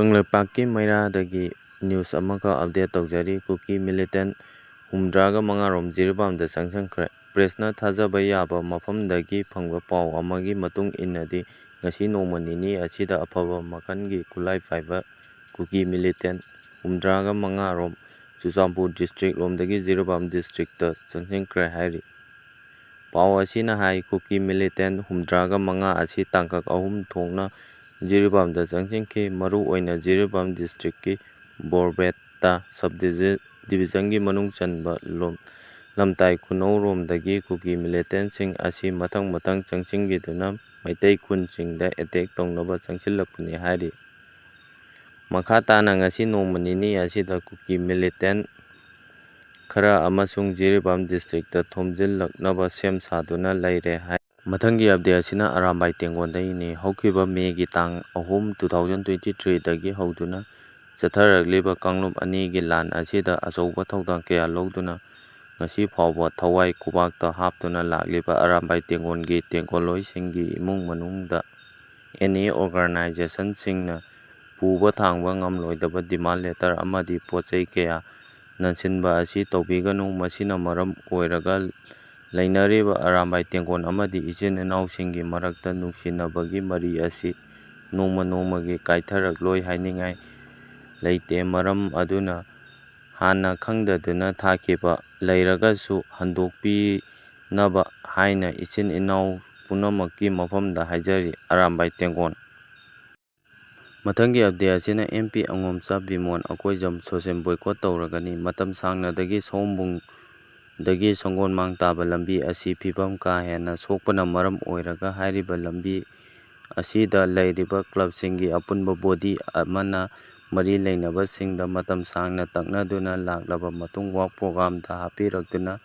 ꯀꯪꯂꯩꯄꯥꯛꯀꯤ ꯃꯩꯔꯥꯗꯒꯤ ꯅ꯭ꯌꯨꯁ ꯑꯃꯒ ꯑꯞꯗꯦꯠ ꯇꯧꯖꯔꯤ꯫ ꯀꯨꯀꯤ ꯃꯤꯂꯤꯇꯦꯟꯠ 75 ꯔꯣꯝ ꯖꯤꯔꯤꯕꯥꯝꯗ ꯆꯪꯁꯤꯟꯈ꯭ꯔꯦ꯫ ꯄ꯭ꯔꯦꯁꯅ ꯊꯥꯖꯕ ꯌꯥꯕ ꯃꯐꯝꯗꯒꯤ ꯐꯪꯕ ꯄꯥꯎ ꯑꯃꯒꯤ ꯃꯇꯨꯡ ꯏꯟꯅꯗꯤ ꯉꯁꯤ ꯅꯣꯡꯃ ꯅꯤꯅꯤ ꯑꯁꯤꯗ ꯑꯐꯕ ꯃꯈꯜꯒꯤ ꯈꯨꯠꯂꯥꯏ ꯄꯥꯏꯕ ꯀꯨꯀꯤ ꯃꯤꯂꯤꯇꯦꯟꯠ 75 ꯔꯣꯝ ꯆꯨꯔꯆꯥꯟꯄꯨꯔ ꯗꯤꯁꯇ꯭ꯔꯤꯛ ꯂꯣꯝꯗꯒꯤ ꯖꯤꯔꯤꯕꯥꯝ ꯗꯤꯁꯇ꯭ꯔꯤꯛꯇ ꯆꯪꯁꯤꯟꯈ꯭ꯔꯦ ꯍꯥꯏꯔꯤ꯫ ꯄꯥꯎ ꯑꯁꯤꯅ ꯍꯥꯏ ꯀꯨꯀꯤ ꯃꯤꯂꯤꯇꯦꯟꯠ 75 ꯑꯁꯤ ꯇꯥꯡꯀꯛ 3 ꯊꯣꯛꯅ ꯖꯤꯔꯤꯕꯥꯝꯗ ꯆꯪꯁꯤꯟꯈꯤ꯫ ꯃꯔꯨ ꯑꯣꯏꯅ ꯖꯤꯔꯤꯕꯥꯝ ꯗꯤꯁꯇ꯭ꯔꯤꯛꯀꯤ ꯕꯣꯔꯄꯦꯇꯥ ꯁꯕ ꯗꯤꯚꯤꯖꯟꯒꯤ ꯃꯅꯨꯡ ꯆꯟꯕ ꯂꯝꯇꯥꯏ ꯈꯨꯅꯧ ꯔꯣꯝꯗꯒꯤ ꯀꯨꯀꯤ ꯃꯤꯂꯤꯇꯦꯟꯠꯁꯤꯡ ꯑꯁꯤ ꯃꯊꯪ ꯆꯪꯁꯤꯟꯈꯤꯗꯨꯅ ꯃꯩꯇꯩ ꯈꯨꯟꯁꯤꯡꯗ ꯑꯦꯇꯦꯛ ꯇꯧꯅꯕ ꯆꯪꯁꯤꯜꯂꯛꯄꯅꯤ ꯍꯥꯏꯔꯤ꯫ ꯃꯈꯥ ꯇꯥꯅ ꯉꯁꯤ ꯅꯣꯡꯃ ꯅꯤꯅꯤ ꯑꯁꯤꯗ ꯀꯨꯀꯤ ꯃꯤꯂꯤꯇꯦꯟꯠ ꯈꯔ ꯑꯃꯁꯨꯡ ꯖꯤꯔꯤꯕꯥꯝ ꯗꯤꯁꯇ꯭ꯔꯤꯛꯇ ꯊꯣꯝꯖꯤꯜꯂꯛꯅꯕ ꯁꯦꯝ ꯁꯥꯗꯨꯅ ꯂꯩꯔꯦ ꯍꯥꯏ꯫ ꯃꯊꯪꯒꯤ ꯑꯞꯗꯦꯠ ꯑꯁꯤꯅ ꯑꯔꯥꯝꯕꯥꯏ ꯇꯦꯡꯒꯣꯟꯗꯒꯤꯅꯤ꯫ ꯍꯧꯈꯤꯕ ꯃꯦꯒꯤ ꯇꯥꯡ 3, 2023 ꯗꯒꯤ ꯍꯧꯗꯨꯅ ꯆꯠꯊꯔꯛꯂꯤꯕ ꯀꯥꯡꯂꯨꯞ ꯑꯅꯤꯒꯤ ꯂꯥꯟ ꯑꯁꯤꯗ ꯑꯆꯧꯕ ꯊꯧꯗꯥꯡ ꯀꯌꯥ ꯂꯧꯗꯨꯅ ꯉꯁꯤ ꯐꯥꯎꯕ ꯊꯋꯥꯏ ꯈꯨꯕꯥꯛꯇ ꯍꯥꯞꯇꯨꯅ ꯂꯥꯛꯂꯤꯕ ꯑꯔꯥꯝꯕꯥꯏ ꯇꯦꯡꯒꯣꯟꯒꯤ ꯇꯦꯡꯀꯣꯠꯂꯣꯏꯁꯤꯡꯒꯤ ꯏꯃꯨꯡ ꯃꯅꯨꯡꯗ ꯑꯦꯅꯤ ꯑꯣꯔꯒꯅꯥꯏꯖꯦꯁꯟꯁꯤꯡꯅ ꯄꯨꯕ ꯊꯥꯡꯕ ꯉꯝꯂꯣꯏꯗꯕ ꯗꯤꯃꯥꯟ ꯂꯦꯇꯔ ꯑꯃꯗꯤ ꯄꯣꯠꯆꯩ ꯀꯌꯥ ꯅꯟꯁꯤꯟꯕ ꯑꯁꯤ ꯇꯧꯕꯤꯒꯅꯨ꯫ ꯃꯁꯤꯅ ꯃꯔꯝ ꯑꯣꯏꯔꯒ ꯂꯩꯅꯔꯤꯕ ꯑꯔꯥꯝꯕꯥꯏ ꯇꯦꯡꯒꯣꯟ ꯑꯃꯗꯤ ꯏꯆꯤꯜ ꯏꯅꯥꯎꯁꯤꯡꯒꯤ ꯃꯔꯛꯇ ꯅꯨꯡꯁꯤꯅꯕꯒꯤ ꯃꯔꯤ ꯑꯁꯤ ꯅꯣꯡꯃ ꯅꯣꯡꯃꯒꯤ ꯀꯥꯏꯊꯔꯛꯂꯣꯏ ꯍꯥꯏꯅꯤꯡꯉꯥꯏ ꯂꯩꯇꯦ꯫ ꯃꯔꯝ ꯑꯗꯨꯅ ꯍꯥꯟꯅ ꯈꯪꯗꯗꯨꯅ ꯊꯥꯈꯤꯕ ꯂꯩꯔꯒꯁꯨ ꯍꯟꯗꯣꯛꯄꯤꯅꯕ ꯍꯥꯏꯅ ꯏꯆꯤꯟ ꯏꯅꯥꯎ ꯄꯨꯝꯅꯃꯛꯀꯤ ꯃꯐꯝꯗ ꯍꯥꯏꯖꯔꯤ꯫ ꯑꯔꯥꯝꯕꯥꯏ ꯇꯦꯡꯒꯣꯟ ꯃꯊꯪꯒꯤ ꯑꯞꯗꯦꯠ ꯑꯁꯤꯅ MP. Angomcha Bimol Akoijam social boycott ꯇꯧꯔꯒꯅꯤ꯫ ꯃꯇꯝ ꯁꯥꯡꯅꯗꯒꯤ ꯁꯑꯣꯝꯕꯨꯡꯗꯒꯤ ꯁꯪꯒꯣꯜꯃꯥꯡ ꯇꯥꯕ ꯂꯝꯕꯤ ꯑꯁꯤ ꯐꯤꯕꯝ ꯀꯥ ꯍꯦꯟꯅ ꯁꯣꯛꯄꯅ ꯃꯔꯝ ꯑꯣꯏꯔꯒ ꯍꯥꯏꯔꯤꯕ ꯂꯝꯕꯤ ꯑꯁꯤꯗ ꯂꯩꯔꯤꯕ ꯀ꯭ꯂꯕꯁꯤꯡꯒꯤ ꯑꯄꯨꯟꯕ ꯕꯣꯗꯤ ꯑꯃꯅ ꯃꯔꯤ ꯂꯩꯅꯕꯁꯤꯡꯗ ꯃꯇꯝ ꯁꯥꯡꯅ ꯇꯛꯅꯗꯨꯅ ꯂꯥꯛꯂꯕ ꯃꯇꯨꯡ ꯋꯥꯛ ꯄ꯭ꯔꯣꯒ꯭ꯔꯥꯝꯗ ꯍꯥꯞꯄꯤꯔꯛꯇꯨꯅ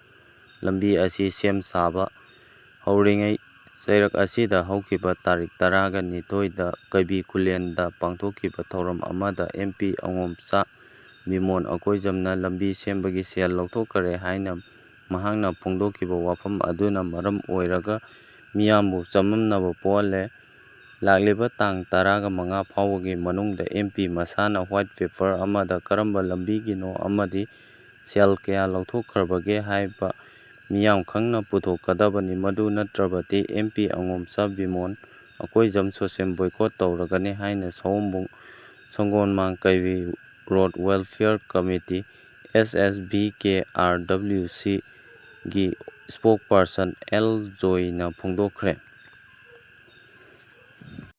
ꯂꯝꯕꯤ ꯑꯁꯤ ꯁꯦꯝ ꯁꯥꯕ ꯍꯧꯔꯤꯉꯩ ꯆꯩꯔꯛ ꯑꯁꯤꯗ ꯍꯧꯈꯤꯕ ꯇꯥꯔꯤꯛ 12 ꯗ ꯀꯩꯕꯤ ꯈꯨꯜꯂꯦꯟꯗ ꯄꯥꯡꯊꯣꯛꯈꯤꯕ ꯊꯧꯔꯝ ꯑꯃꯗ ꯑꯦꯝ.ꯄꯤ. ꯑꯉꯣꯝꯆꯥ ꯕꯤꯃꯣꯟ ꯑꯀꯣꯏꯖꯝꯅ ꯂꯝꯕꯤ ꯁꯦꯝꯕꯒꯤ ꯁꯦꯜ ꯂꯧꯊꯣꯛꯈ꯭ꯔꯦ ꯍꯥꯏꯅ ꯃꯍꯥꯛꯅ ꯐꯣꯡꯗꯣꯛꯈꯤꯕ ꯋꯥꯐꯝ ꯑꯗꯨꯅ ꯃꯔꯝ ꯑꯣꯏꯔꯒ ꯃꯤꯌꯥꯝꯕꯨ ꯆꯃꯝꯅꯕ ꯄꯣꯛꯍꯜꯂꯦ꯫ ꯂꯥꯛꯂꯤꯕ ꯇꯥꯡ 15 ꯐꯥꯎꯕꯒꯤ ꯃꯅꯨꯡꯗ ꯑꯦꯝ.ꯄꯤ. ꯃꯁꯥꯅ ꯋꯥꯏꯠ ꯄꯦꯄꯔ ꯑꯃꯗ ꯀꯔꯝꯕ ꯂꯝꯕꯤꯒꯤꯅꯣ ꯑꯃꯗꯤ ꯁꯦꯜ ꯀꯌꯥ ꯂꯧꯊꯣꯛꯈ꯭ꯔꯕꯒꯦ ꯍꯥꯏꯕ ꯃꯤꯌꯥꯝ ꯈꯪꯅ ꯄꯨꯊꯣꯛꯀꯗꯕꯅꯤ꯫ ꯃꯗꯨ ꯅꯠꯇ꯭ꯔꯕꯗꯤ MP. Angomcha Bimol Akoijam social boycott ꯇꯧꯔꯒꯅꯤ ꯍꯥꯏꯅ ꯁꯑꯣꯝꯕꯨꯡ ꯁꯪꯒꯣꯜꯃꯥꯡ ꯀꯩꯕꯤ ꯔꯣꯗ ꯋꯦꯜꯐꯤꯌꯔ ꯀꯝꯃꯤꯇꯤ (SSVKRWC) ꯒꯤ ꯁ꯭ꯄꯣꯛꯄꯔꯁꯟ ꯑꯦꯜ. ꯖꯣꯏꯅ ꯐꯣꯡꯗꯣꯛꯈ꯭ꯔꯦ꯫